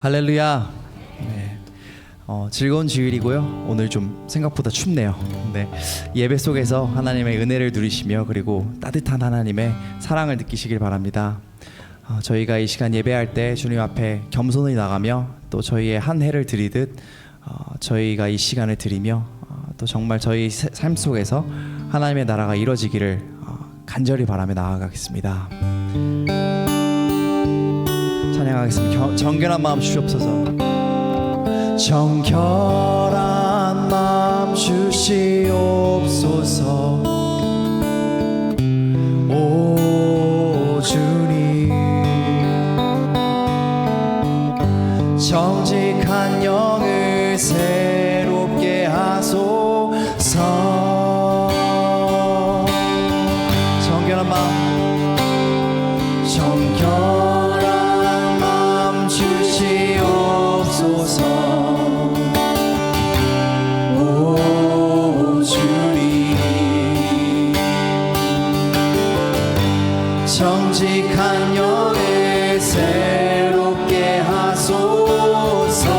할렐루야. 네. 즐거운 주일이고요. 오늘 좀 생각보다 춥네요. 네. 예배 속에서 하나님의 은혜를 누리시며 그리고 따뜻한 하나님의 사랑을 느끼시길 바랍니다. 저희가 이 시간 예배할 때 주님 앞에 겸손히 나가며 또 저희의 한 해를 드리듯 저희가 이 시간을 드리며 또 정말 저희 삶 속에서 하나님의 나라가 이루어지기를 간절히 바라며 나아가겠습니다. 찬양하겠습니다. 정결한 마음 주시옵소서. 정결한 마음 주시옵소서. 오 주님, 정직한 영을 새롭게 하소서. 정결한 마음, 정결한 마음 주시옵소서. 오 주님, 정직한 영을 새롭게 하소서.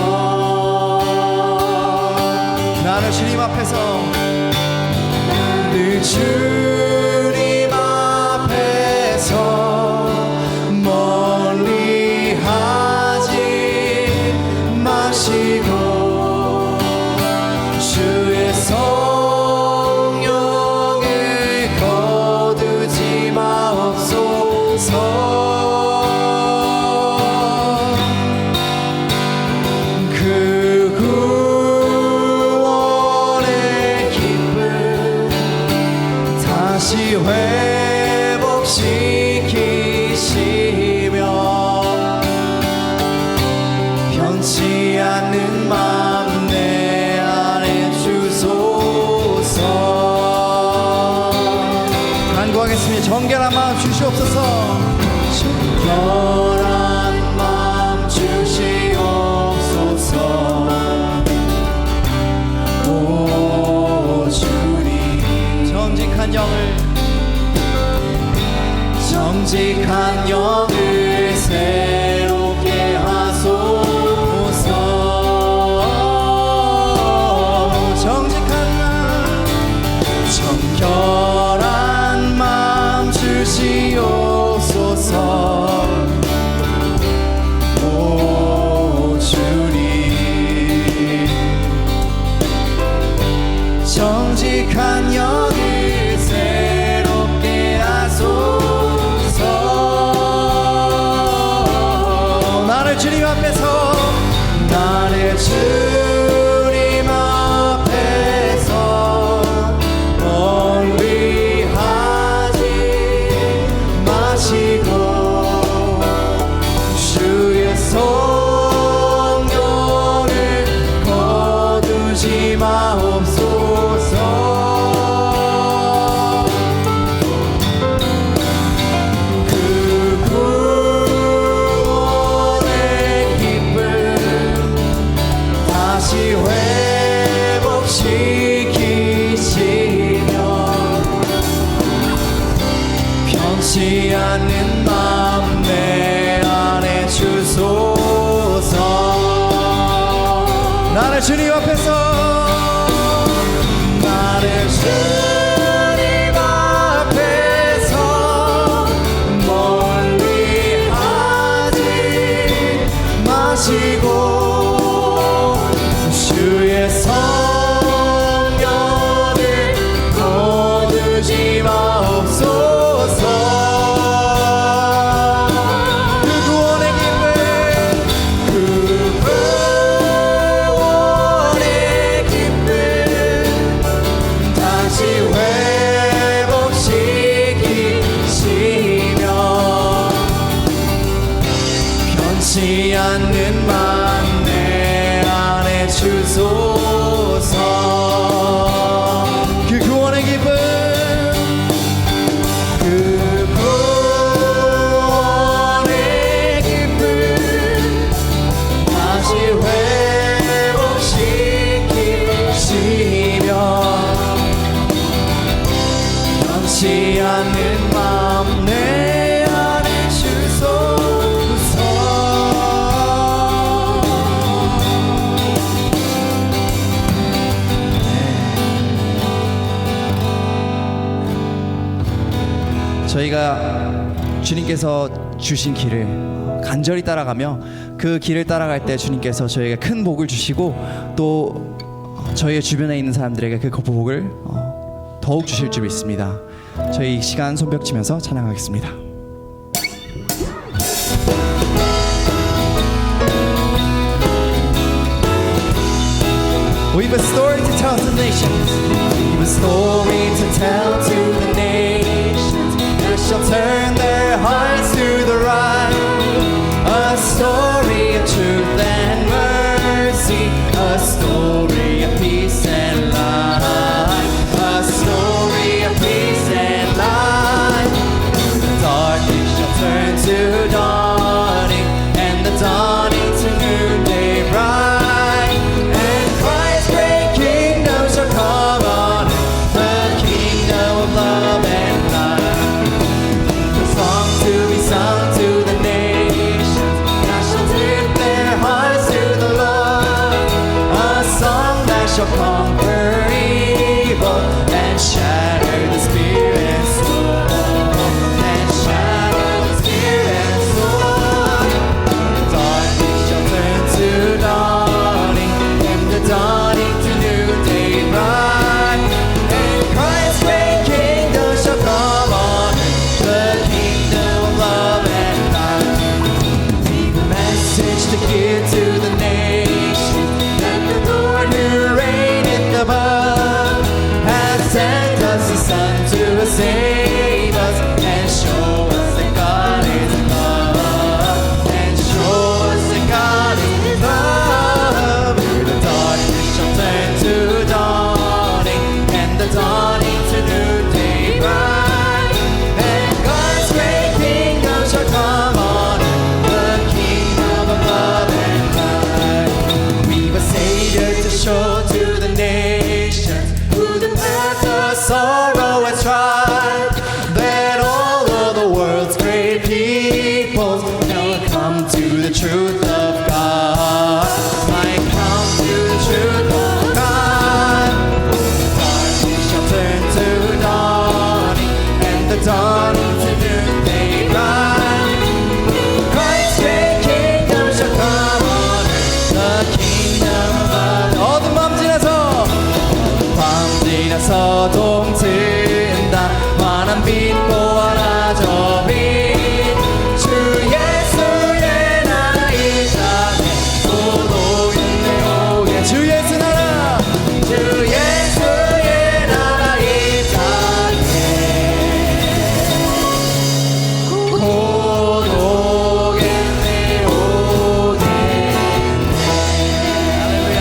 나를 주님 앞에서, 나를 주님 앞에서 멀리 하지 마시고 주의 성령을 거두지 마옵소서. 그 구원의 기쁨 다시 회복시키시며 변치 않는 마음 내 안에 주소서. 간구하겠습니다. 정결한 마음 주시옵소서. 정결한 마음 주시옵소서. 오 주님, 정직한 영을 새롭게 하소서. 정결한 마음 주시옵소서. 오 주님, 정직한 영을 새롭게 하소서. 나를 주님 앞에서, 나를 주님 앞에서 멀리 하지 마시고 주의 성령을 거두지 마옵소서. 변치 않는 마음 내 안에 주소서. 나를 주님 앞에서, 나를 주님 앞에서 멀리 하지 마시고 주의 성령을 거두지 마옵소서. 변치 않는 마음 내 안에 주소서. 그 구원의 기쁨, 그 구원의 기쁨 다시 회복시키시며 변치 않는 마음 내 안에 주소서. 저희가 주님께서 주신 길을 간절히 따라가며 그 길을 따라갈 때 주님께서 저희에게 큰 복을 주시고 또 저희의 주변에 있는 사람들에게 그 복을 더욱 주실 줄 믿습니다. 저희 이 시간 손뼉 치면서 찬양하겠습니다. We've a story to tell to the nations. We've a story to tell to the nations that shall turn their hearts to the right. A story of truth and mercy. A story of peace and life. A story of peace and life. The darkness shall turn to dawning, and the dawning to noonday bright. Shall conquer evil and shatter the spirit sword, and shatter the spirit sword. The darkness shall turn to dawning, and the dawning to noonday bright. And Christ's great kingdom shall come on earth, the kingdom of love and light. We've a message to give to the nation, that the Lord who reigns above has sent us His Son to save us and show us that God is love, and show us that God is love. The darkness shall turn to dawning, and the dawning to noonday bright. And God's great kingdom shall come on earth, the kingdom of love and light. We've a Savior to show to the nations, who the path of sorrow and strife, that all of the world's great peoples shall come to the truth of God, might come to the truth of God. The darkness shall turn to dawning, and the dawning to noonday bright. Christ's great kingdom shall come on earth, the kingdom of love. 어둠 밤 지나서, 밤 지나서 동트인다 환한 빛 보아라 저 빛. 주 예수의 나라 이 땅에 또 오겠네. 주 예수 나라, 주 예수의 나라 이 땅에 곧 오겠네, 오겠네. 할렐루야.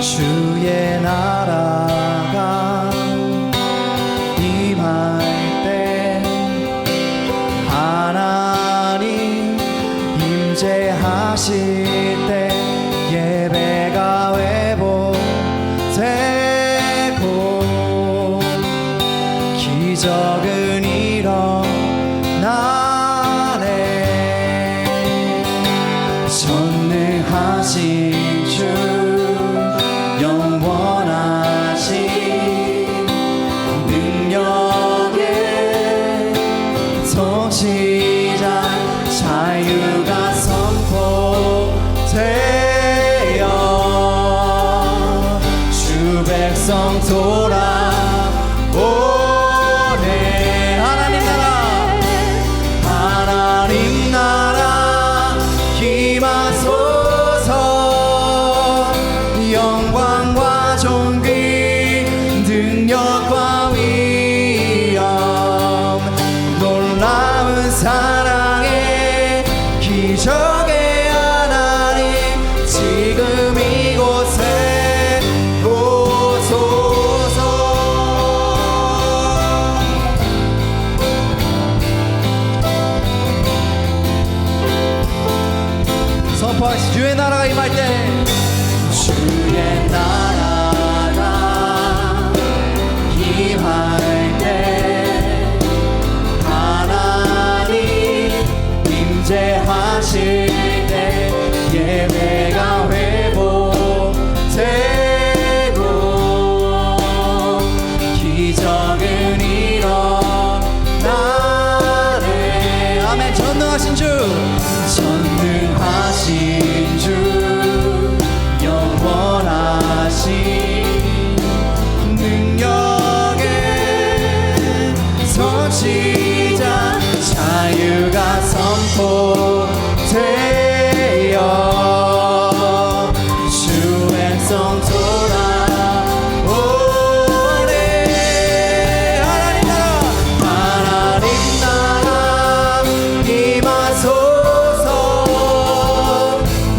주의 나라가 임할 때 하나님 임재하실 때 예배가 회복되고 기적은 일어나네. 전능하신 주 영원하신 능력의 통치자 자유가 선포되어 주 백성 돌아오네. 하나님 나라, 하나님 나라 임하소서. 영광과 존귀 능력과 위엄 놀라운 사랑의 기적의 하나님 지금 이곳에 오소서. 선포하시. 주의 나라가 임할 때, 주의 나라가 임할 전능하신 주 전능하신 주 영원하신 능력의 선지자 자유가 선포되어 주 백성 돌아오네. 하나님 나라 임하소서.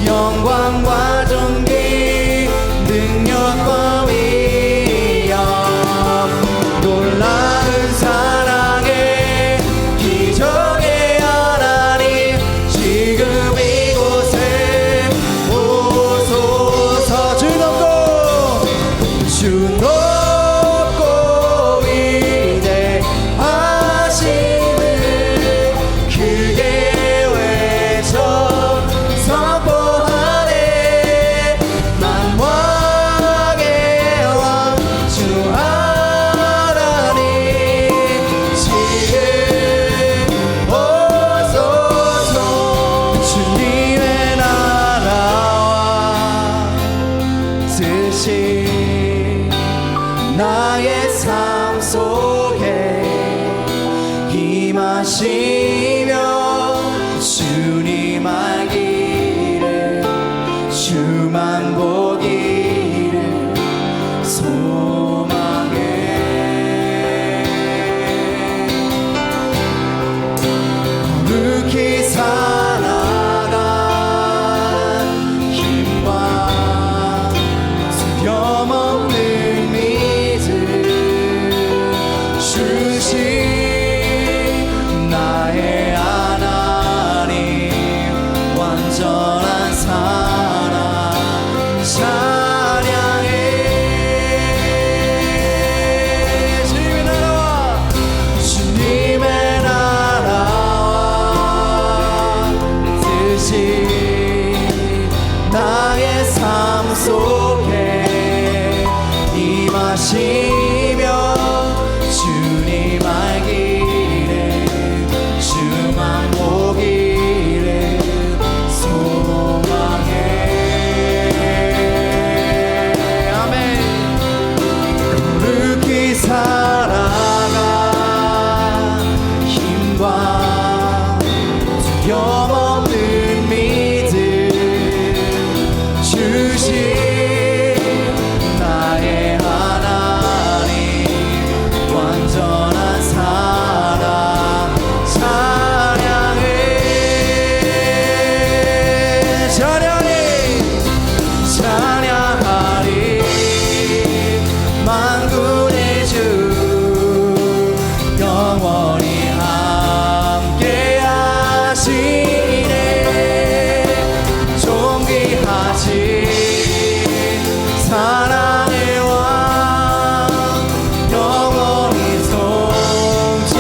영광과 존귀 능력과 위엄 놀라운 사랑에 기적의 하나님 지금 이곳에 오소서. 주 높고 위대하심을 크게 외쳐 선포하네. 만왕의 왕 주 하나님 지금 오소서. 주님의 나라와 뜻이 나의 삶 속에 임하시며 주님 알기를 주만 보기를 소망해. 거룩히 살아간 힘과 두려움없는 믿음 주신 나의 하나님 완전한 사랑 찬양해. 주님의 나라와 뜻이 나의 삶 속에 임하시며 주님 알기를 주만 보기를 소망해. 아멘. 거룩히 살아가 힘과 두려움 없는 믿음 주신 나의 하나님 완전한 사랑 찬양해. 찬양하리 만군의 주 영원히 함께 하시네. 존귀하신 사랑의 왕 영원히 통치하시네.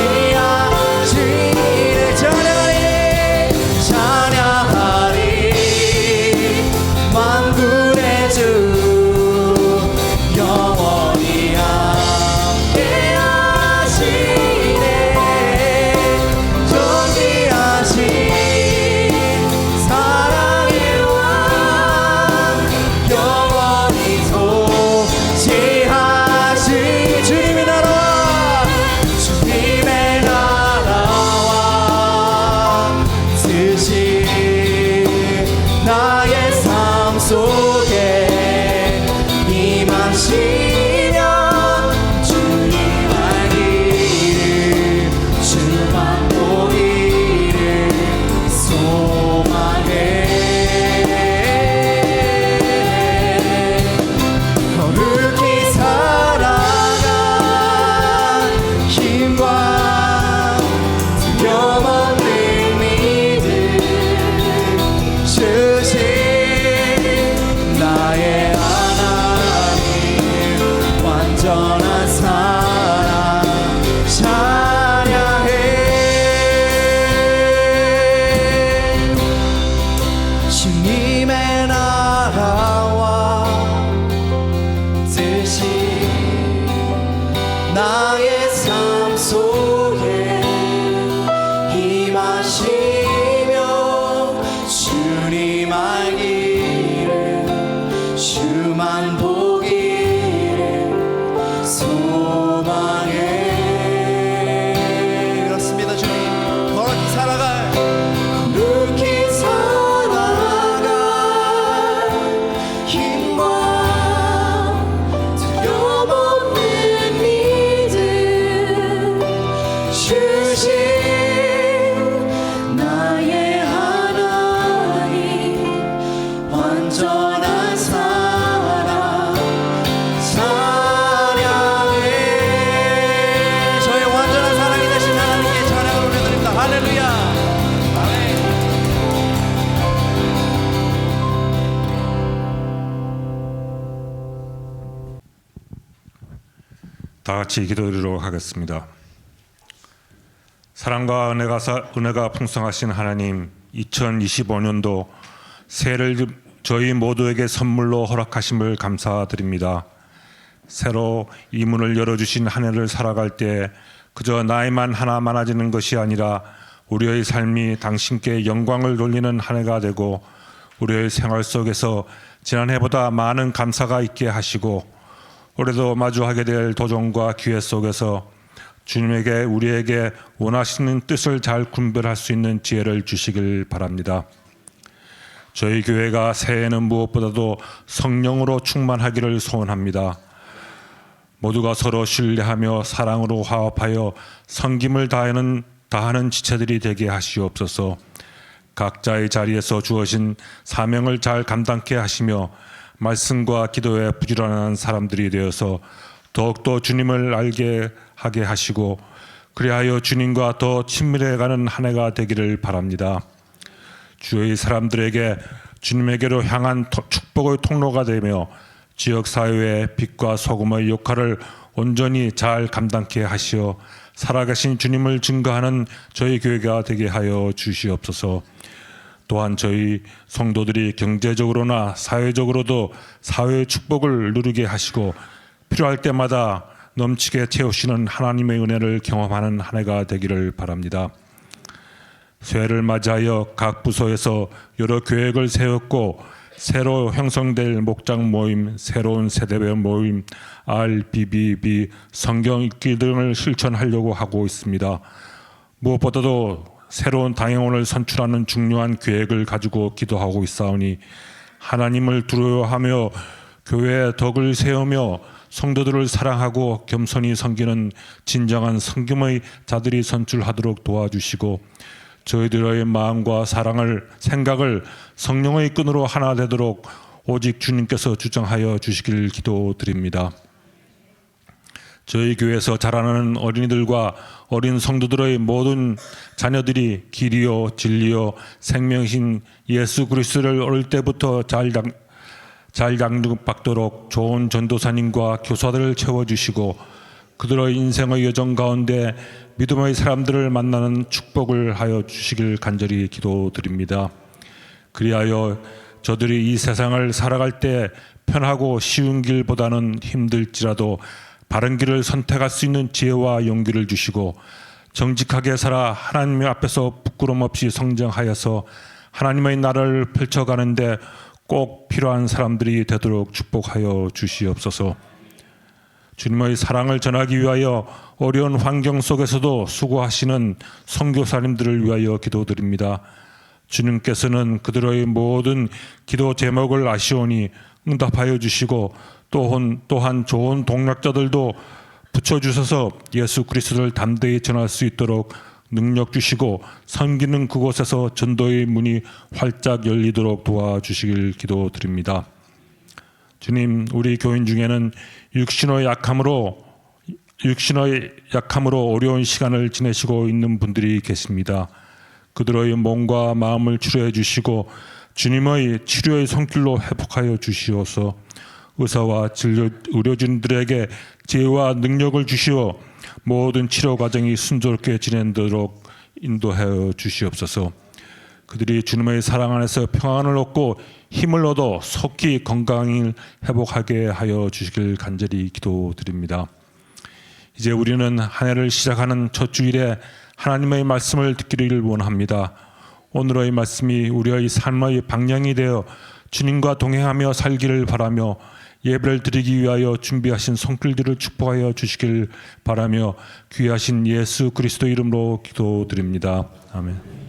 찬양하리 만군의 주 영원히 함께 하시네. 존귀하신 사랑의 왕 영원히 통치하신 주님의 나라와 뜻이 나의 삶 속에 임하시며 주님 알기를 주만 보기를 소망해. 거룩히 살아가 힘과 두려움 없는 믿음 다 같이 기도드리도록 하겠습니다. 사랑과 은혜가 풍성하신 하나님, 2025년도 새해를 저희 모두에게 선물로 허락하심을 감사드립니다. 새로 이 문을 열어주신 한 해를 살아갈 때 그저 나이만 하나 많아지는 것이 아니라 우리의 삶이 당신께 영광을 돌리는 한 해가 되고 우리의 생활 속에서 지난해보다 많은 감사가 있게 하시고 올해도 마주하게 될 도전과 기회 속에서 주님에게 우리에게 원하시는 뜻을 잘 분별할 수 있는 지혜를 주시길 바랍니다. 저희 교회가 새해에는 무엇보다도 성령으로 충만하기를 소원합니다. 모두가 서로 신뢰하며 사랑으로 화합하여 섬김을 다하는 지체들이 되게 하시옵소서. 각자의 자리에서 주어진 사명을 잘 감당케 하시며 말씀과 기도에 부지런한 사람들이 되어서 더욱더 주님을 알게 하게 하시고 그리하여 주님과 더 친밀해가는 한 해가 되기를 바랍니다. 주의 사람들에게 주님에게로 향한 축복의 통로가 되며 지역사회의 빛과 소금의 역할을 온전히 잘 감당케 하시어 살아계신 주님을 증거하는 저희 교회가 되게 하여 주시옵소서. 또한 저희 성도들이 경제적으로나 사회적으로도 사회의 축복을 누리게 하시고 필요할 때마다 넘치게 채우시는 하나님의 은혜를 경험하는 한 해가 되기를 바랍니다. 새해를 맞이하여 각 부서에서 여러 계획을 세웠고 새로 형성될 목장 모임, 새로운 세대별 모임, RBBB, 성경 읽기 등을 실천하려고 하고 있습니다. 무엇보다도 새로운 당회원을 선출하는 중요한 계획을 가지고 기도하고 있사오니 하나님을 두려워하며 교회의 덕을 세우며 성도들을 사랑하고 겸손히 섬기는 진정한 성김의 자들이 선출하도록 도와주시고 저희들의 마음과 생각을 성령의 끈으로 하나 되도록 오직 주님께서 주장하여 주시길 기도드립니다. 저희 교회에서 자라나는 어린이들과 어린 성도들의 모든 자녀들이 길이요 진리요 생명이신 예수 그리스도를 어릴 때부터 잘 양육받도록 좋은 전도사님과 교사들을 채워주시고 그들의 인생의 여정 가운데 믿음의 사람들을 만나는 축복을 하여 주시길 간절히 기도드립니다. 그리하여 저들이 이 세상을 살아갈 때 편하고 쉬운 길보다는 힘들지라도 바른 길을 선택할 수 있는 지혜와 용기를 주시고 정직하게 살아 하나님 앞에서 부끄럼 없이 성장하여서 하나님의 나라를 펼쳐가는데 꼭 필요한 사람들이 되도록 축복하여 주시옵소서. 주님의 사랑을 전하기 위하여 어려운 환경 속에서도 수고하시는 선교사님들을 위하여 기도드립니다. 주님께서는 그들의 모든 기도 제목을 아시오니 응답하여 주시고 또한 좋은 동력자들도 붙여주셔서 예수 그리스도를 담대히 전할 수 있도록 능력 주시고 섬기는 그곳에서 전도의 문이 활짝 열리도록 도와주시길 기도드립니다. 주님, 우리 교인 중에는 육신의 약함으로 어려운 시간을 지내시고 있는 분들이 계십니다. 그들의 몸과 마음을 치료해 주시고 주님의 치료의 손길로 회복하여 주시옵소서. 의사와 의료진들에게 지혜와 능력을 주시어 모든 치료 과정이 순조롭게 진행되도록 인도하여 주시옵소서. 그들이 주님의 사랑 안에서 평안을 얻고 힘을 얻어 속히 건강을 회복하게 하여 주시길 간절히 기도드립니다. 이제 우리는 한 해를 시작하는 첫 주일에 하나님의 말씀을 듣기를 원합니다. 오늘의 말씀이 우리의 삶의 방향이 되어 주님과 동행하며 살기를 바라며 예배를 드리기 위하여 준비하신 손길들을 축복하여 주시길 바라며 귀하신 예수 그리스도 이름으로 기도드립니다. 아멘.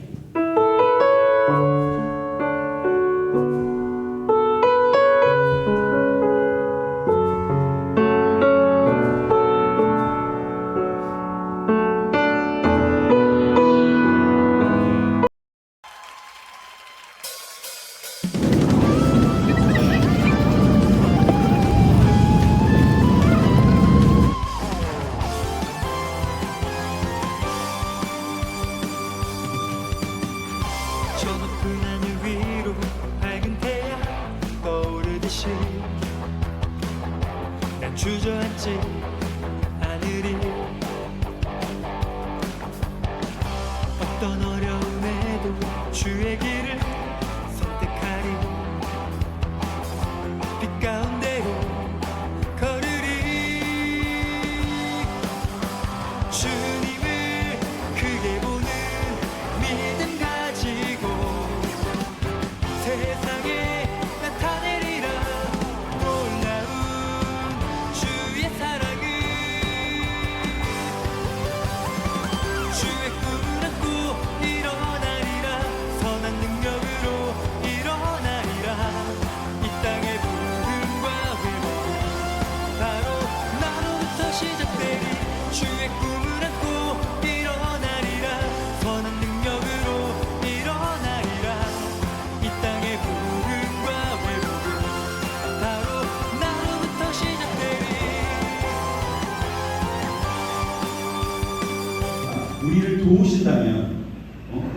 저 높은 하늘 위로 밝은 태양 떠오르듯이 난 주저앉지 않을 주의 길을 선택하리 빛 가운데로 걸으리 주님을 크게 보는 믿음 가지고 세상에 나타내리라 놀라운 주의 사랑을 주의 꿈을 안고 일어나리라 선한 능력으로 일어나리라 이 땅의 부흥과 회복 바로 나로부터 시작되리 주의 꿈을 안고 일어나리라 선한 능력으로 일어나리라 이 땅의 부흥과 회복은 바로 나로부터 시작되리 우리를 도우신다면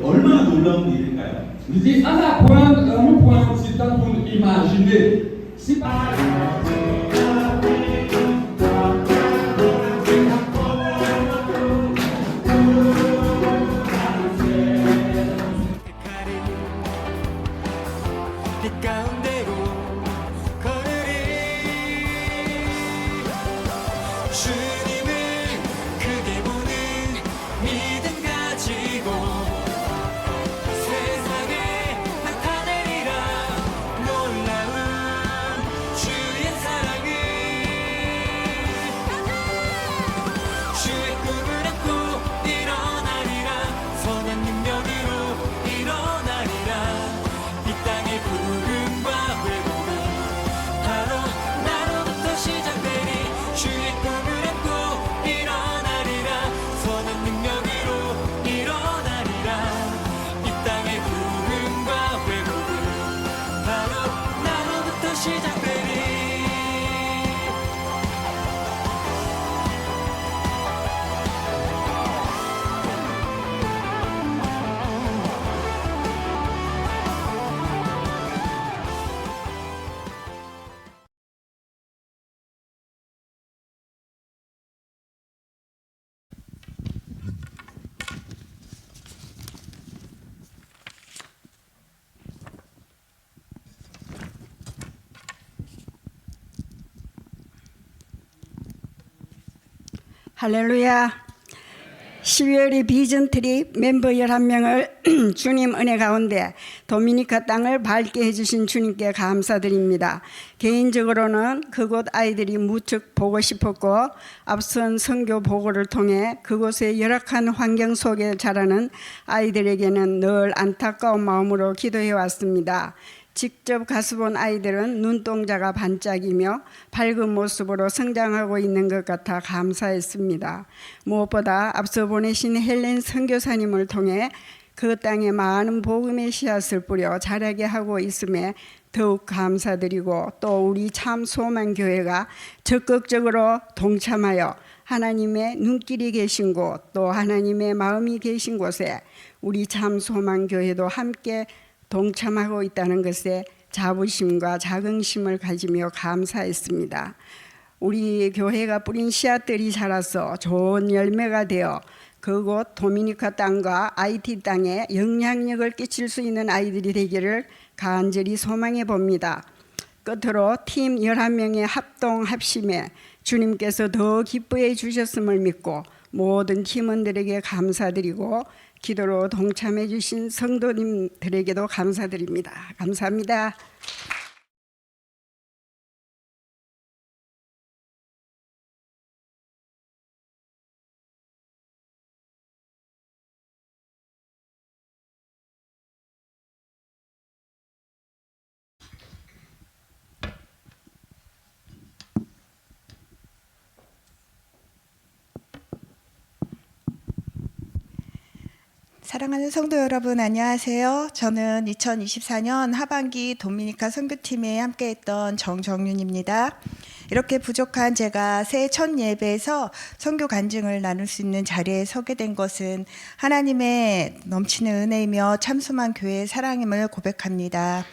얼마나 놀라운 일일까요? Jadi anak puan, kamu puan kita pun imagine. Si 선택하리 빛 가운데로 걸으리 주님을 크게 보는 믿음 가지고 세상에 나타내리라 놀라운 주의 사랑을 주의 꿈을 안고 일어나리라 선한 능력으로 일어나리라 이 땅의 부흥과 회복은 바로 나로부터 시작되리 주의 꿈을 안고 일어나리라 선한 능력으로 일어나리라 이 땅의 부흥과 회복은 바로 나로부터 시작되리 할렐루야. 12월의 비전트리 멤버 11명을 주님 은혜 가운데 도미니카 땅을 밝게 해주신 주님께 감사드립니다. 개인적으로는 그곳 아이들이 무척 보고 싶었고 앞선 선교 보고를 통해 그곳의 열악한 환경 속에 자라는 아이들에게는 늘 안타까운 마음으로 기도해 왔습니다. 직접 가서 본 아이들은 눈동자가 반짝이며 밝은 모습으로 성장하고 있는 것 같아 감사했습니다. 무엇보다 앞서 보내신 헬렌 선교사님을 통해 그 땅에 많은 복음의 씨앗을 뿌려 자라게 하고 있음에 더욱 감사드리고 또 우리 참 소망 교회가 적극적으로 동참하여 하나님의 눈길이 계신 곳 또 하나님의 마음이 계신 곳에 우리 참 소망 교회도 함께 동참하고 있다는 것에 자부심과 자긍심을 가지며 감사했습니다. 우리 교회가 뿌린 씨앗들이 자라서 좋은 열매가 되어 그곳 도미니카 땅과 IT 땅에 영향력을 끼칠 수 있는 아이들이 되기를 간절히 소망해 봅니다. 끝으로 팀 11명의 합동 합심에 주님께서 더 기뻐해 주셨음을 믿고 모든 팀원들에게 감사드리고 기도로 동참해 주신 성도님들에게도 감사드립니다. 감사합니다. 사랑하는 성도 여러분 안녕하세요. 저는 2024년 하반기 도미니카 선교팀에 함께했던 정정윤입니다. 이렇게 부족한 제가 새해 첫 예배에서 선교 간증을 나눌 수 있는 자리에 서게 된 것은 하나님의 넘치는 은혜이며 참소만 교회의 사랑임을 고백합니다.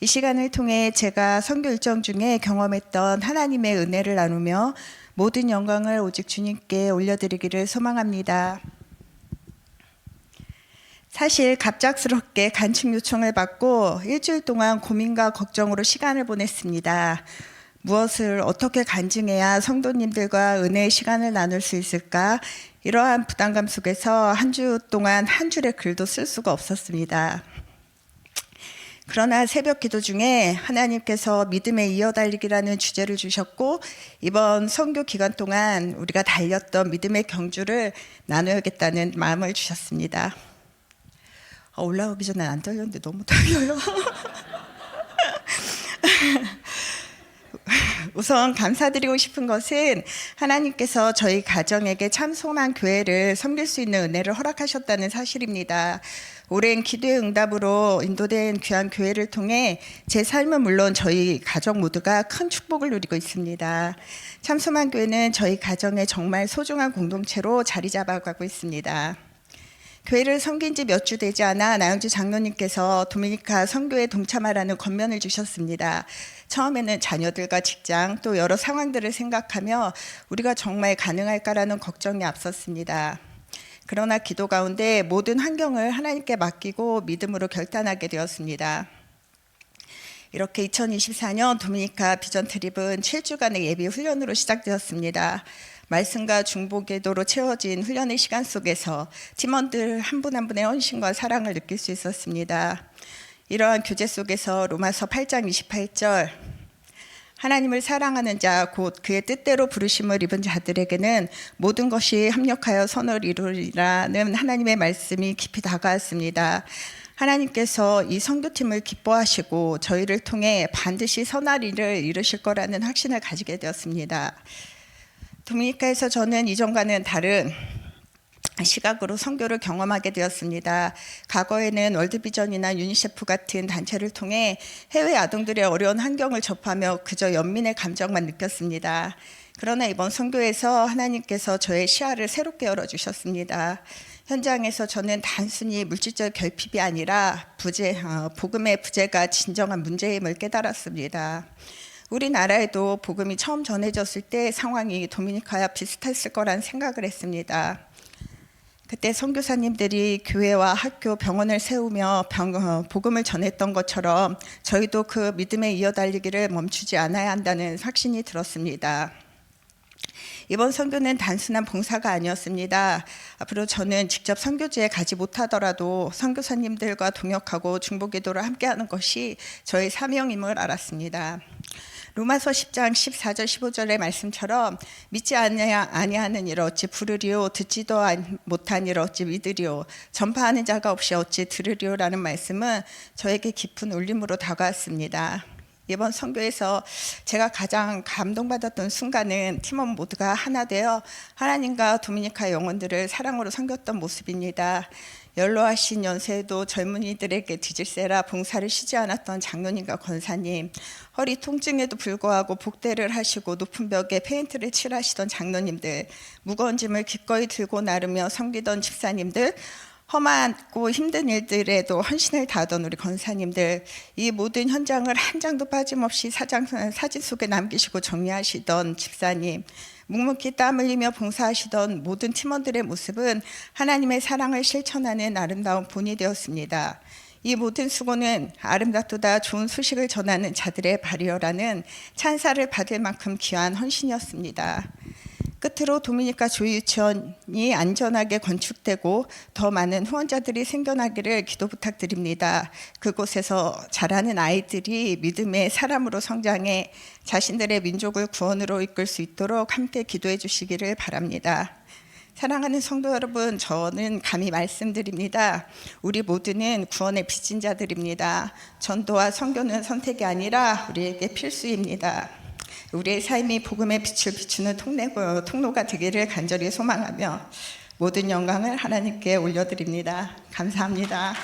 이 시간을 통해 제가 선교 일정 중에 경험했던 하나님의 은혜를 나누며 모든 영광을 오직 주님께 올려드리기를 소망합니다. 사실 갑작스럽게 간증 요청을 받고 일주일 동안 고민과 걱정으로 시간을 보냈습니다. 무엇을 어떻게 간증해야 성도님들과 은혜의 시간을 나눌 수 있을까? 이러한 부담감 속에서 한 주 동안 한 줄의 글도 쓸 수가 없었습니다. 그러나 새벽 기도 중에 하나님께서 믿음에 이어달리기라는 주제를 주셨고, 이번 선교 기간 동안 우리가 달렸던 믿음의 경주를 나누겠다는 마음을 주셨습니다. 올라오기 전에 안 떨렸는데 너무 떨려요. 우선 감사드리고 싶은 것은 하나님께서 저희 가정에게 참 소망 교회를 섬길 수 있는 은혜를 허락하셨다는 사실입니다. 오랜 기도의 응답으로 인도된 귀한 교회를 통해 제 삶은 물론 저희 가족 모두가 큰 축복을 누리고 있습니다. 참소망 교회는 저희 가정의 정말 소중한 공동체로 자리 잡아가고 있습니다. 교회를 섬긴 지 몇 주 되지 않아 나영주 장로님께서 도미니카 선교에 동참하라는 권면을 주셨습니다. 처음에는 자녀들과 직장 또 여러 상황들을 생각하며 우리가 정말 가능할까라는 걱정이 앞섰습니다. 그러나 기도 가운데 모든 환경을 하나님께 맡기고 믿음으로 결단하게 되었습니다. 이렇게 2024년 도미니카 비전 트립은 7주간의 예비 훈련으로 시작되었습니다. 말씀과 중보 기도로 채워진 훈련의 시간 속에서 팀원들 한 분 한 분의 헌신과 사랑을 느낄 수 있었습니다. 이러한 교제 속에서 로마서 8장 28절 하나님을 사랑하는 자 곧 그의 뜻대로 부르심을 입은 자들에게는 모든 것이 합력하여 선을 이루리라는 하나님의 말씀이 깊이 다가왔습니다. 하나님께서 이 선교팀을 기뻐하시고 저희를 통해 반드시 선할 일을 이루실 거라는 확신을 가지게 되었습니다. 도미니카에서 저는 이전과는 다른 시각으로 선교를 경험하게 되었습니다. 과거에는 월드비전이나 유니세프 같은 단체를 통해 해외 아동들의 어려운 환경을 접하며 그저 연민의 감정만 느꼈습니다. 그러나 이번 선교에서 하나님께서 저의 시야를 새롭게 열어주셨습니다. 현장에서 저는 단순히 물질적 결핍이 아니라 복음의 부재가 진정한 문제임을 깨달았습니다. 우리나라에도 복음이 처음 전해졌을 때 상황이 도미니카와 비슷했을 거란 생각을 했습니다. 그때 선교사님들이 교회와 학교, 병원을 세우며 복음을 전했던 것처럼 저희도 그 믿음에 이어달리기를 멈추지 않아야 한다는 확신이 들었습니다. 이번 선교는 단순한 봉사가 아니었습니다. 앞으로 저는 직접 선교지에 가지 못하더라도 선교사님들과 동역하고 중보기도를 함께하는 것이 저의 사명임을 알았습니다. 로마서 10장 14절 15절의 말씀처럼 믿지 아니하는 이를 어찌 부르리요 듣지도 못한 이를 어찌 믿으리요 전파하는 자가 없이 어찌 들으리요라는 말씀은 저에게 깊은 울림으로 다가왔습니다. 이번 선교에서 제가 가장 감동받았던 순간은 팀원 모두가 하나 되어 하나님과 도미니카 영혼들을 사랑으로 섬겼던 모습입니다. 연로하신 연세에도 젊은이들에게 뒤질세라 봉사를 쉬지 않았던 장로님과 권사님, 허리 통증에도 불구하고 복대를 하시고 높은 벽에 페인트를 칠하시던 장로님들, 무거운 짐을 기꺼이 들고 나르며 섬기던 집사님들, 험하고 힘든 일들에도 헌신을 다하던 우리 권사님들, 이 모든 현장을 한 장도 빠짐없이 사진 속에 남기시고 정리하시던 집사님, 묵묵히 땀 흘리며 봉사하시던 모든 팀원들의 모습은 하나님의 사랑을 실천하는 아름다운 본이 되었습니다. 이 모든 수고는 아름답도다 좋은 소식을 전하는 자들의 발이어라는 찬사를 받을 만큼 귀한 헌신이었습니다. 끝으로 도미니카 조유치원이 안전하게 건축되고 더 많은 후원자들이 생겨나기를 기도 부탁드립니다. 그곳에서 자라는 아이들이 믿음의 사람으로 성장해 자신들의 민족을 구원으로 이끌 수 있도록 함께 기도해 주시기를 바랍니다. 사랑하는 성도 여러분, 저는 감히 말씀드립니다. 우리 모두는 구원의 빚진 자들입니다. 전도와 선교는 선택이 아니라 우리에게 필수입니다. 우리의 삶이 복음의 빛을 비추는 통로가 되기를 간절히 소망하며 모든 영광을 하나님께 올려드립니다. 감사합니다.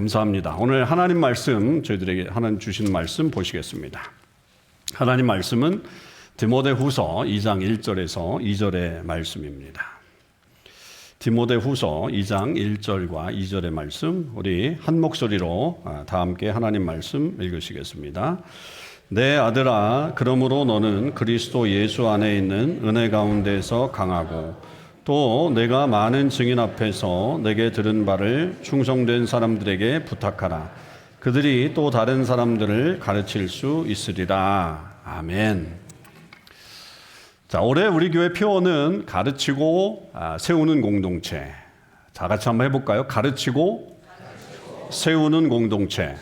감사합니다. 오늘 하나님 말씀, 저희들에게 하나님 주시는 말씀 보시겠습니다. 하나님 말씀은 디모데후서 2장 1절에서 2절의 말씀입니다. 디모데후서 2장 1절과 2절의 말씀, 우리 한 목소리로 다 함께 하나님 말씀 읽으시겠습니다. 내 아들아, 그러므로 너는 그리스도 예수 안에 있는 은혜 가운데서 강하고 또 내가 많은 증인 앞에서 내게 들은 바를 충성된 사람들에게 부탁하라. 그들이 또 다른 사람들을 가르칠 수 있으리라. 아멘. 자, 올해 우리 교회 표어는 가르치고 세우는 공동체. 다 같이 한번 해볼까요? 가르치고 세우는 공동체.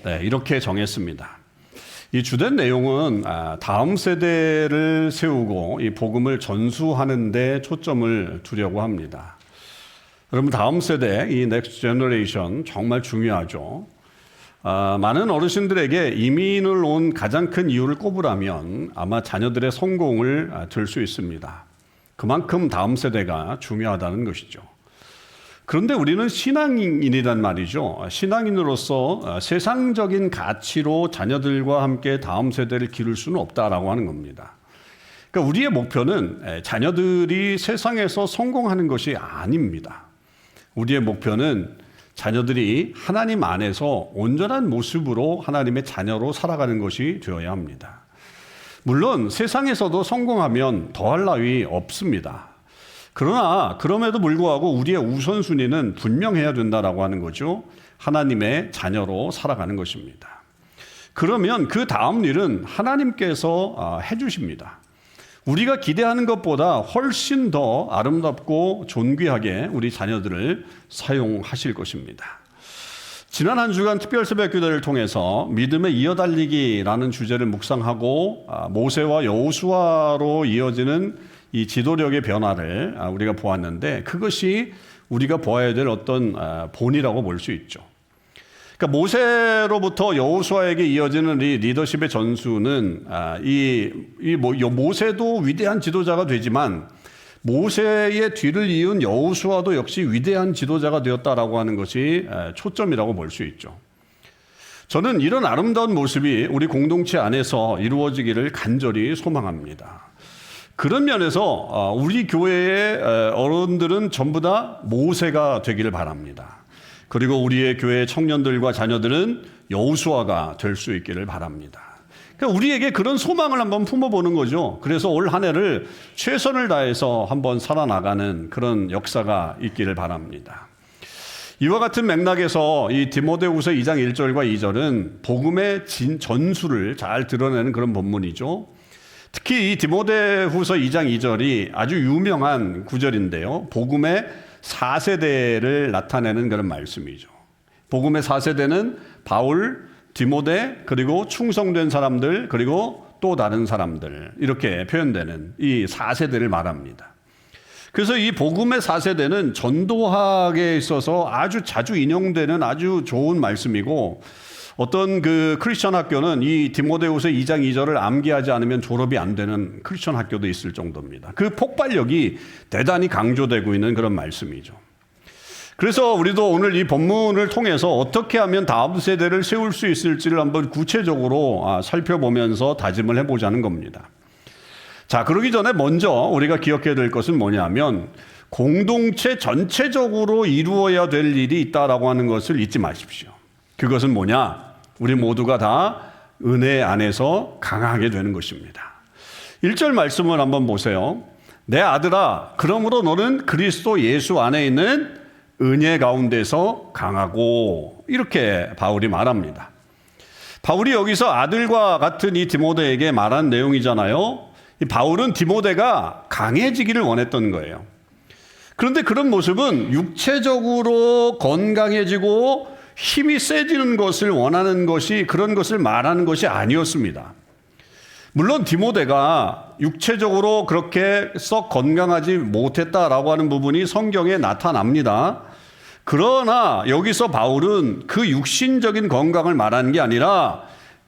네, 이렇게 정했습니다. 이 주된 내용은 다음 세대를 세우고 이 복음을 전수하는 데 초점을 두려고 합니다. 여러분, 다음 세대, 이 넥스트 제너레이션 정말 중요하죠. 많은 어르신들에게 이민을 온 가장 큰 이유를 꼽으라면 아마 자녀들의 성공을 들 수 있습니다. 그만큼 다음 세대가 중요하다는 것이죠. 그런데 우리는 신앙인이란 말이죠. 신앙인으로서 세상적인 가치로 자녀들과 함께 다음 세대를 기를 수는 없다라고 하는 겁니다. 그러니까 우리의 목표는 자녀들이 세상에서 성공하는 것이 아닙니다. 우리의 목표는 자녀들이 하나님 안에서 온전한 모습으로 하나님의 자녀로 살아가는 것이 되어야 합니다. 물론 세상에서도 성공하면 더할 나위 없습니다. 그러나 그럼에도 불구하고 우리의 우선순위는 분명해야 된다라고 하는 거죠. 하나님의 자녀로 살아가는 것입니다. 그러면 그 다음 일은 하나님께서 해주십니다. 우리가 기대하는 것보다 훨씬 더 아름답고 존귀하게 우리 자녀들을 사용하실 것입니다. 지난 한 주간 특별 새벽 기도를 통해서 믿음의 이어달리기라는 주제를 묵상하고 모세와 여호수아로 이어지는 이 지도력의 변화를 우리가 보았는데, 그것이 우리가 보아야 될 어떤 본이라고 볼 수 있죠. 그러니까 모세로부터 여호수아에게 이어지는 이 리더십의 전수는 모세도 위대한 지도자가 되지만 모세의 뒤를 이은 여호수아도 역시 위대한 지도자가 되었다라고 하는 것이 초점이라고 볼 수 있죠. 저는 이런 아름다운 모습이 우리 공동체 안에서 이루어지기를 간절히 소망합니다. 그런 면에서 우리 교회의 어른들은 전부 다 모세가 되기를 바랍니다. 그리고 우리의 교회 청년들과 자녀들은 여호수아가 될 수 있기를 바랍니다. 그러니까 우리에게 그런 소망을 한번 품어보는 거죠. 그래서 올 한 해를 최선을 다해서 한번 살아나가는 그런 역사가 있기를 바랍니다. 이와 같은 맥락에서 이 디모데후서 2장 1절과 2절은 복음의 전수를 잘 드러내는 그런 본문이죠. 특히 이 디모데후서 2장 2절이 아주 유명한 구절인데요. 복음의 4세대를 나타내는 그런 말씀이죠. 복음의 4세대는 바울, 디모데, 그리고 충성된 사람들, 그리고 또 다른 사람들, 이렇게 표현되는 이 4세대를 말합니다. 그래서 이 복음의 4세대는 전도학에 있어서 아주 자주 인용되는 아주 좋은 말씀이고, 어떤 그 크리스천 학교는 이 디모데후서 2장 2절을 암기하지 않으면 졸업이 안 되는 크리스천 학교도 있을 정도입니다. 그 폭발력이 대단히 강조되고 있는 그런 말씀이죠. 그래서 우리도 오늘 이 본문을 통해서 어떻게 하면 다음 세대를 세울 수 있을지를 한번 구체적으로 살펴보면서 다짐을 해보자는 겁니다. 자, 그러기 전에 먼저 우리가 기억해야 될 것은 뭐냐면 공동체 전체적으로 이루어야 될 일이 있다라고 하는 것을 잊지 마십시오. 그것은 뭐냐? 우리 모두가 다 은혜 안에서 강하게 되는 것입니다. 1절 말씀을 한번 보세요. 내 아들아, 그러므로 너는 그리스도 예수 안에 있는 은혜 가운데서 강하고, 이렇게 바울이 말합니다. 바울이 여기서 아들과 같은 이 디모데에게 말한 내용이잖아요. 이 바울은 디모데가 강해지기를 원했던 거예요. 그런데 그런 모습은 육체적으로 건강해지고 힘이 세지는 것을 원하는 것이, 그런 것을 말하는 것이 아니었습니다. 물론 디모데가 육체적으로 그렇게 썩 건강하지 못했다라고 하는 부분이 성경에 나타납니다. 그러나 여기서 바울은 그 육신적인 건강을 말하는 게 아니라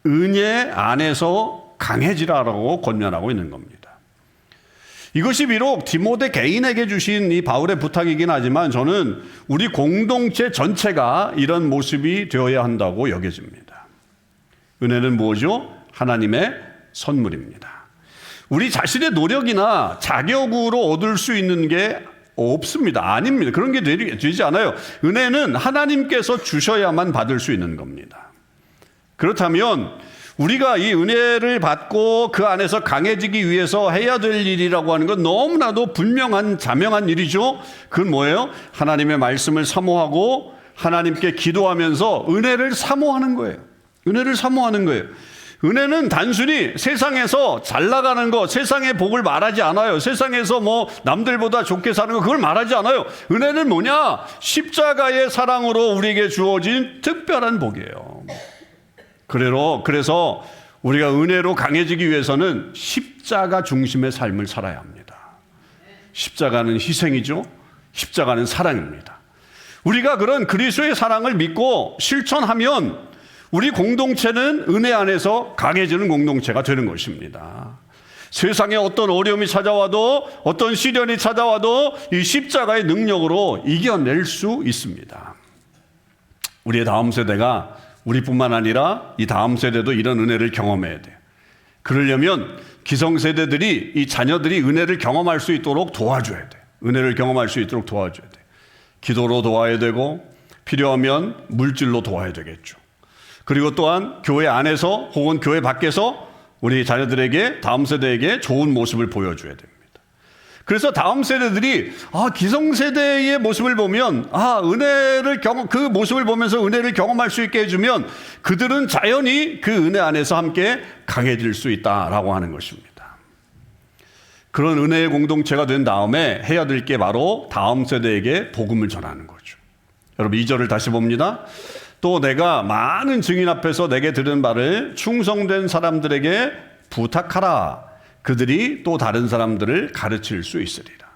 은혜 안에서 강해지라라고 권면하고 있는 겁니다. 이것이 비록 디모데 개인에게 주신 이 바울의 부탁이긴 하지만 저는 우리 공동체 전체가 이런 모습이 되어야 한다고 여겨집니다. 은혜는 뭐죠? 하나님의 선물입니다. 우리 자신의 노력이나 자격으로 얻을 수 있는 게 없습니다. 아닙니다. 그런 게 되지 않아요. 은혜는 하나님께서 주셔야만 받을 수 있는 겁니다. 그렇다면 우리가 이 은혜를 받고 그 안에서 강해지기 위해서 해야 될 일이라고 하는 건 너무나도 분명한 자명한 일이죠. 그건 뭐예요? 하나님의 말씀을 사모하고 하나님께 기도하면서 은혜를 사모하는 거예요. 은혜를 사모하는 거예요. 은혜는 단순히 세상에서 잘 나가는 것, 세상의 복을 말하지 않아요. 세상에서 뭐 남들보다 좋게 사는 거, 그걸 말하지 않아요. 은혜는 뭐냐? 십자가의 사랑으로 우리에게 주어진 특별한 복이에요. 그래서 우리가 은혜로 강해지기 위해서는 십자가 중심의 삶을 살아야 합니다. 십자가는 희생이죠. 십자가는 사랑입니다. 우리가 그런 그리스도의 사랑을 믿고 실천하면 우리 공동체는 은혜 안에서 강해지는 공동체가 되는 것입니다. 세상에 어떤 어려움이 찾아와도 어떤 시련이 찾아와도 이 십자가의 능력으로 이겨낼 수 있습니다. 우리의 다음 세대가 우리뿐만 아니라 이 다음 세대도 이런 은혜를 경험해야 돼요. 그러려면 기성세대들이 이 자녀들이 은혜를 경험할 수 있도록 도와줘야 돼요. 은혜를 경험할 수 있도록 도와줘야 돼요. 기도로 도와야 되고 필요하면 물질로 도와야 되겠죠. 그리고 또한 교회 안에서 혹은 교회 밖에서 우리 자녀들에게 다음 세대에게 좋은 모습을 보여줘야 됩니다. 그래서 다음 세대들이 기성세대의 모습을 보면 그 모습을 보면서 은혜를 경험할 수 있게 해주면 그들은 자연히 그 은혜 안에서 함께 강해질 수 있다라고 하는 것입니다. 그런 은혜의 공동체가 된 다음에 해야 될 게 바로 다음 세대에게 복음을 전하는 거죠. 여러분 2절을 다시 봅니다. 또 내가 많은 증인 앞에서 내게 들은 바를 충성된 사람들에게 부탁하라. 그들이 또 다른 사람들을 가르칠 수 있으리라.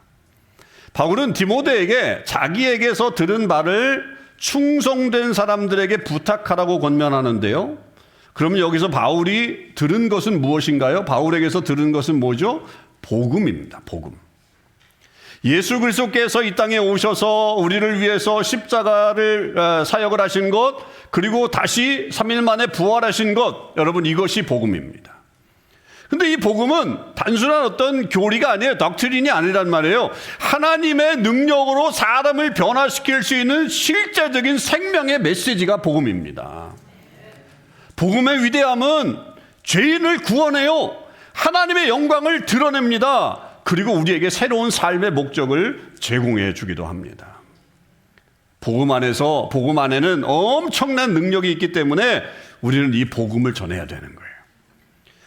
바울은 디모데에게 자기에게서 들은 바를 충성된 사람들에게 부탁하라고 권면하는데요. 그러면 여기서 바울이 들은 것은 무엇인가요? 바울에게서 들은 것은 뭐죠? 복음입니다. 복음. 예수 그리스도께서 이 땅에 오셔서 우리를 위해서 십자가를 사역을 하신 것, 그리고 다시 3일 만에 부활하신 것, 여러분 이것이 복음입니다. 근데 이 복음은 단순한 어떤 교리가 아니에요. 덕트린이 아니란 말이에요. 하나님의 능력으로 사람을 변화시킬 수 있는 실제적인 생명의 메시지가 복음입니다. 복음의 위대함은 죄인을 구원해요. 하나님의 영광을 드러냅니다. 그리고 우리에게 새로운 삶의 목적을 제공해 주기도 합니다. 복음 안에는 엄청난 능력이 있기 때문에 우리는 이 복음을 전해야 되는 거예요.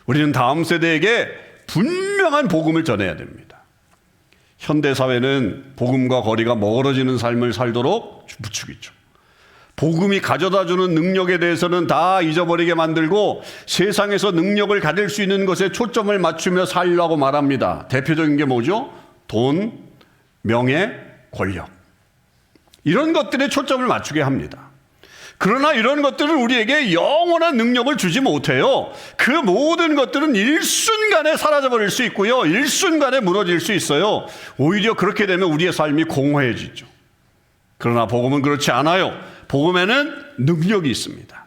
우리는 다음 세대에게 분명한 복음을 전해야 됩니다. 현대사회는 복음과 거리가 멀어지는 삶을 살도록 부추기죠. 복음이 가져다주는 능력에 대해서는 다 잊어버리게 만들고 세상에서 능력을 가질 수 있는 것에 초점을 맞추며 살라고 말합니다. 대표적인 게 뭐죠? 돈, 명예, 권력. 이런 것들에 초점을 맞추게 합니다. 그러나 이런 것들은 우리에게 영원한 능력을 주지 못해요. 그 모든 것들은 일순간에 사라져버릴 수 있고요. 일순간에 무너질 수 있어요. 오히려 그렇게 되면 우리의 삶이 공허해지죠. 그러나 복음은 그렇지 않아요. 복음에는 능력이 있습니다.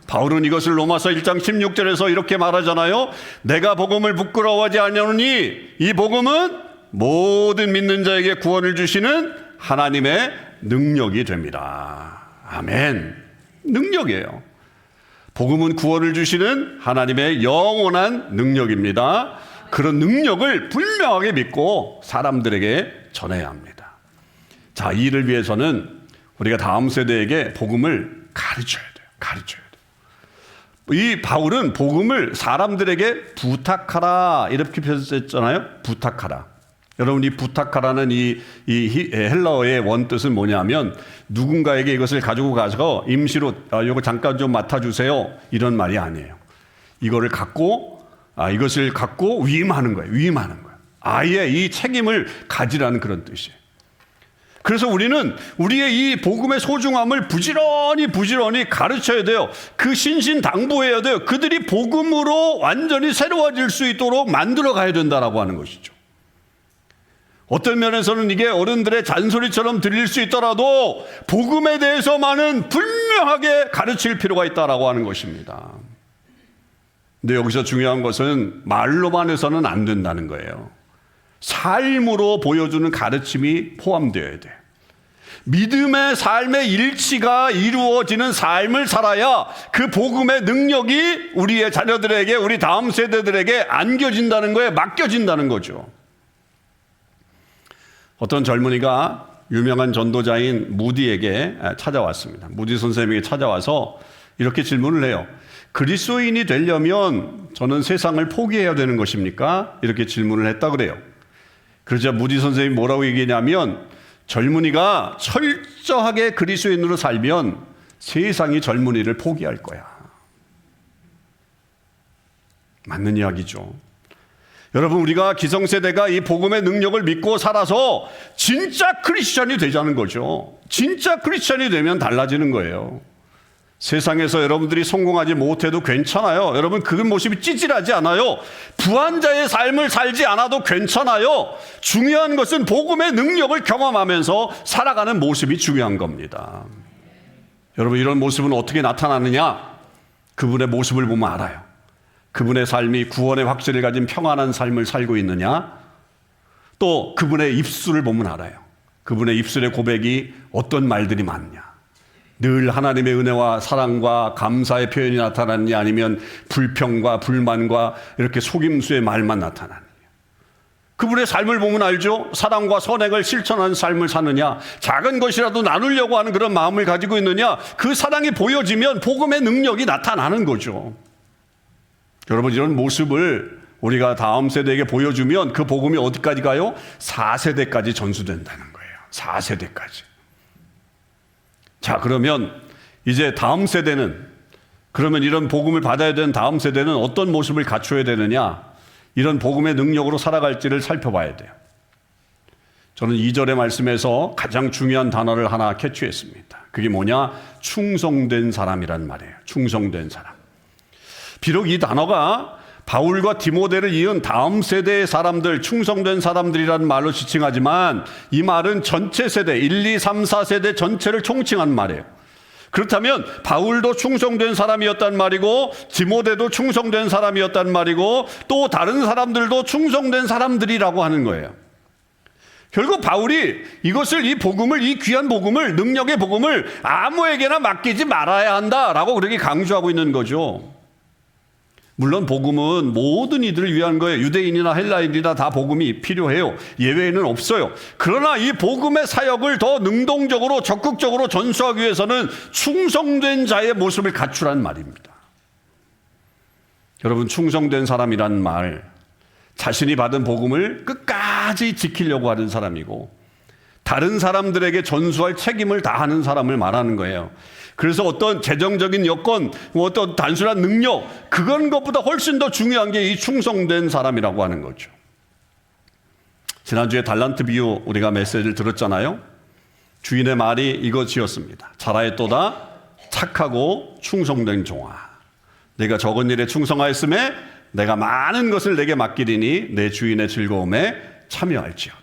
바울은 이것을 로마서 1장 16절에서 이렇게 말하잖아요. 내가 복음을 부끄러워하지 아니하노니 이 복음은 모든 믿는 자에게 구원을 주시는 하나님의 능력이 됩니다. 아멘. 능력이에요. 복음은 구원을 주시는 하나님의 영원한 능력입니다. 그런 능력을 분명하게 믿고 사람들에게 전해야 합니다. 자, 이 일을 위해서는 우리가 다음 세대에게 복음을 가르쳐야 돼요. 이 바울은 복음을 사람들에게 부탁하라 이렇게 표현했잖아요. 부탁하라. 여러분 이 부탁하라는 이 헬라어의 원뜻은 뭐냐면 누군가에게 이것을 가지고 가서 임시로 이거 잠깐 좀 맡아주세요 이런 말이 아니에요. 이것을 갖고 위임하는 거예요. 아예 이 책임을 가지라는 그런 뜻이에요. 그래서 우리는 우리의 이 복음의 소중함을 부지런히 가르쳐야 돼요. 그 신신당부해야 돼요. 그들이 복음으로 완전히 새로워질 수 있도록 만들어 가야 된다라고 하는 것이죠. 어떤 면에서는 이게 어른들의 잔소리처럼 들릴 수 있더라도 복음에 대해서만은 분명하게 가르칠 필요가 있다라고 하는 것입니다. 근데 여기서 중요한 것은 말로만 해서는 안 된다는 거예요. 삶으로 보여주는 가르침이 포함되어야 돼. 믿음의 삶의 일치가 이루어지는 삶을 살아야 그 복음의 능력이 우리의 자녀들에게, 우리 다음 세대들에게 안겨진다는 거에 맡겨진다는 거죠. 어떤 젊은이가 유명한 전도자인 무디에게 찾아왔습니다. 무디 선생님에게 찾아와서 이렇게 질문을 해요. 그리스도인이 되려면 저는 세상을 포기해야 되는 것입니까? 이렇게 질문을 했다 그래요. 그러자 무디 선생님이 뭐라고 얘기했냐면, 젊은이가 철저하게 그리스도인으로 살면 세상이 젊은이를 포기할 거야. 맞는 이야기죠. 여러분, 우리가 기성세대가 이 복음의 능력을 믿고 살아서 진짜 크리스찬이 되자는 거죠. 진짜 크리스찬이 되면 달라지는 거예요. 세상에서 여러분들이 성공하지 못해도 괜찮아요. 여러분, 그 모습이 찌질하지 않아요. 부한자의 삶을 살지 않아도 괜찮아요. 중요한 것은 복음의 능력을 경험하면서 살아가는 모습이 중요한 겁니다. 여러분, 이런 모습은 어떻게 나타나느냐? 그분의 모습을 보면 알아요. 그분의 삶이 구원의 확신을 가진 평안한 삶을 살고 있느냐? 또 그분의 입술을 보면 알아요. 그분의 입술의 고백이 어떤 말들이 많냐? 늘 하나님의 은혜와 사랑과 감사의 표현이 나타나느냐, 아니면 불평과 불만과 이렇게 속임수의 말만 나타나느냐. 그분의 삶을 보면 알죠. 사랑과 선행을 실천하는 삶을 사느냐, 작은 것이라도 나누려고 하는 그런 마음을 가지고 있느냐. 그 사랑이 보여지면 복음의 능력이 나타나는 거죠. 여러분, 이런 모습을 우리가 다음 세대에게 보여주면 그 복음이 어디까지 가요? 4세대까지 전수된다는 거예요. 4세대까지. 자, 그러면 이제 다음 세대는, 그러면 이런 복음을 받아야 되는 다음 세대는 어떤 모습을 갖춰야 되느냐, 이런 복음의 능력으로 살아갈지를 살펴봐야 돼요. 저는 2절의 말씀에서 가장 중요한 단어를 하나 캐치했습니다. 그게 뭐냐? 충성된 사람이란 말이에요. 충성된 사람. 비록 이 단어가 바울과 디모데를 이은 다음 세대의 사람들, 충성된 사람들이라는 말로 지칭하지만, 이 말은 전체 세대, 1, 2, 3, 4세대 전체를 총칭한 말이에요. 그렇다면 바울도 충성된 사람이었단 말이고, 디모데도 충성된 사람이었단 말이고, 또 다른 사람들도 충성된 사람들이라고 하는 거예요. 결국 바울이 이것을, 이 복음을, 이 귀한 복음을, 능력의 복음을 아무에게나 맡기지 말아야 한다라고 그렇게 강조하고 있는 거죠. 물론 복음은 모든 이들을 위한 거예요. 유대인이나 헬라인이나 다 복음이 필요해요. 예외는 없어요. 그러나 이 복음의 사역을 더 능동적으로, 적극적으로 전수하기 위해서는 충성된 자의 모습을 갖추라는 말입니다. 여러분, 충성된 사람이란 말, 자신이 받은 복음을 끝까지 지키려고 하는 사람이고, 다른 사람들에게 전수할 책임을 다하는 사람을 말하는 거예요. 그래서 어떤 재정적인 여건, 어떤 단순한 능력, 그건 것보다 훨씬 더 중요한 게 이 충성된 사람이라고 하는 거죠. 지난주에 달란트 비유 우리가 메시지를 들었잖아요. 주인의 말이 이것이었습니다. 잘하였도다 착하고 충성된 종아, 내가 적은 일에 충성하였음에 내가 많은 것을 내게 맡기리니 내 주인의 즐거움에 참여할지어다.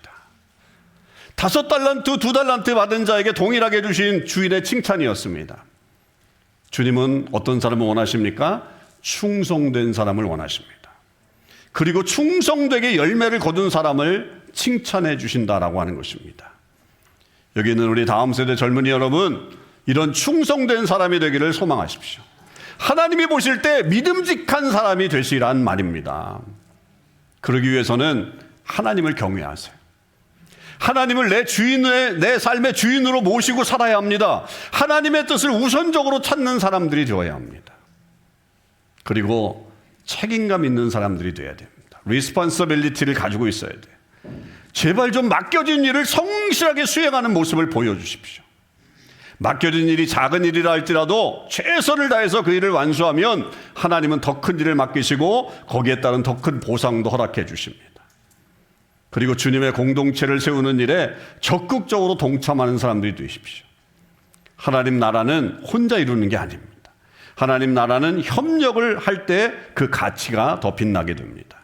5달란트, 2달란트 받은 자에게 동일하게 주신 주인의 칭찬이었습니다. 주님은 어떤 사람을 원하십니까? 충성된 사람을 원하십니다. 그리고 충성되게 열매를 거둔 사람을 칭찬해 주신다라고 하는 것입니다. 여기 있는 우리 다음 세대 젊은이 여러분, 이런 충성된 사람이 되기를 소망하십시오. 하나님이 보실 때 믿음직한 사람이 되시란 말입니다. 그러기 위해서는 하나님을 경외하세요. 하나님을 내 삶의 주인으로 모시고 살아야 합니다. 하나님의 뜻을 우선적으로 찾는 사람들이 되어야 합니다. 그리고 책임감 있는 사람들이 되어야 됩니다. 리스폰서빌리티를 가지고 있어야 돼요. 제발 좀 맡겨진 일을 성실하게 수행하는 모습을 보여주십시오. 맡겨진 일이 작은 일이라 할지라도 최선을 다해서 그 일을 완수하면 하나님은 더 큰 일을 맡기시고 거기에 따른 더 큰 보상도 허락해 주십니다. 그리고 주님의 공동체를 세우는 일에 적극적으로 동참하는 사람들이 되십시오. 하나님 나라는 혼자 이루는 게 아닙니다. 하나님 나라는 협력을 할 때 그 가치가 더 빛나게 됩니다.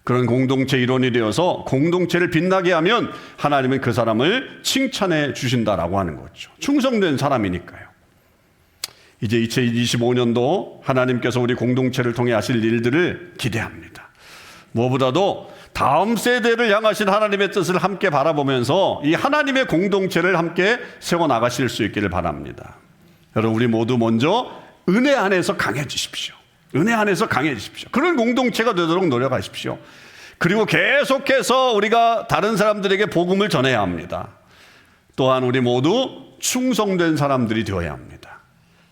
그런 공동체 일원이 되어서 공동체를 빛나게 하면 하나님은 그 사람을 칭찬해 주신다라고 하는 거죠. 충성된 사람이니까요. 이제 2025년도 하나님께서 우리 공동체를 통해 하실 일들을 기대합니다. 무엇보다도 다음 세대를 향하신 하나님의 뜻을 함께 바라보면서 이 하나님의 공동체를 함께 세워나가실 수 있기를 바랍니다. 여러분, 우리 모두 먼저 은혜 안에서 강해지십시오. 은혜 안에서 강해지십시오. 그런 공동체가 되도록 노력하십시오. 그리고 계속해서 우리가 다른 사람들에게 복음을 전해야 합니다. 또한 우리 모두 충성된 사람들이 되어야 합니다.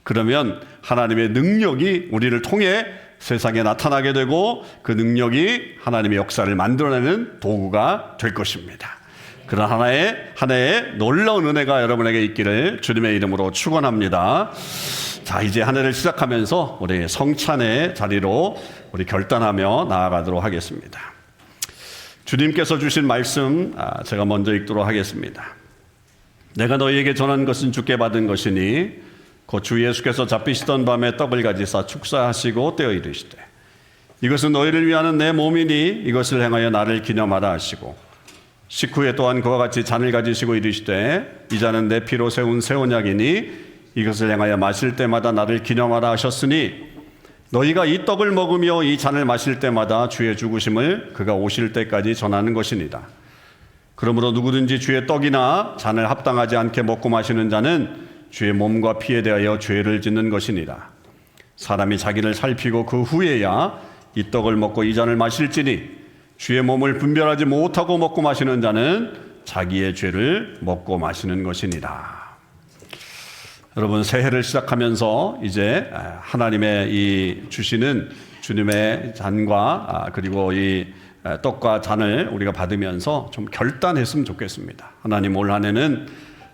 그러면 하나님의 능력이 우리를 통해 세상에 나타나게 되고 그 능력이 하나님의 역사를 만들어내는 도구가 될 것입니다. 그런 한 해의 놀라운 은혜가 여러분에게 있기를 주님의 이름으로 축원합니다. 자, 이제 한 해를 시작하면서 우리 성찬의 자리로 우리 결단하며 나아가도록 하겠습니다. 주님께서 주신 말씀 제가 먼저 읽도록 하겠습니다. 내가 너희에게 전한 것은 주께 받은 것이니 곧 주 예수께서 잡히시던 밤에 떡을 가지사 축사하시고 떼어 이르시되 이것은 너희를 위하는 내 몸이니 이것을 행하여 나를 기념하라 하시고 식후에 또한 그와 같이 잔을 가지시고 이르시되 이 잔은 내 피로 세운 새 언약이니 이것을 행하여 마실 때마다 나를 기념하라 하셨으니 너희가 이 떡을 먹으며 이 잔을 마실 때마다 주의 죽으심을 그가 오실 때까지 전하는 것이니라. 그러므로 누구든지 주의 떡이나 잔을 합당하지 않게 먹고 마시는 자는 주의 몸과 피에 대하여 죄를 짓는 것이니라. 사람이 자기를 살피고 그 후에야 이 떡을 먹고 이 잔을 마실지니 주의 몸을 분별하지 못하고 먹고 마시는 자는 자기의 죄를 먹고 마시는 것이니라. 여러분, 새해를 시작하면서 이제 하나님의 이 주시는 주님의 잔과 그리고 이 떡과 잔을 우리가 받으면서 좀 결단했으면 좋겠습니다. 하나님, 올 한 해는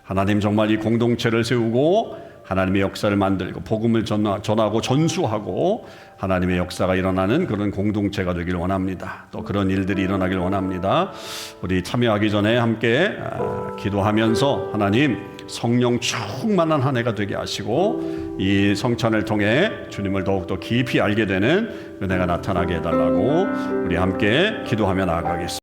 하나님 정말 이 공동체를 세우고 하나님의 역사를 만들고 복음을 전하고 전수하고 하나님의 역사가 일어나는 그런 공동체가 되길 원합니다. 또 그런 일들이 일어나길 원합니다. 우리 참여하기 전에 함께 기도하면서 하나님 성령 충만한 한 해가 되게 하시고 이 성찬을 통해 주님을 더욱더 깊이 알게 되는 은혜가 나타나게 해달라고 우리 함께 기도하며 나아가겠습니다.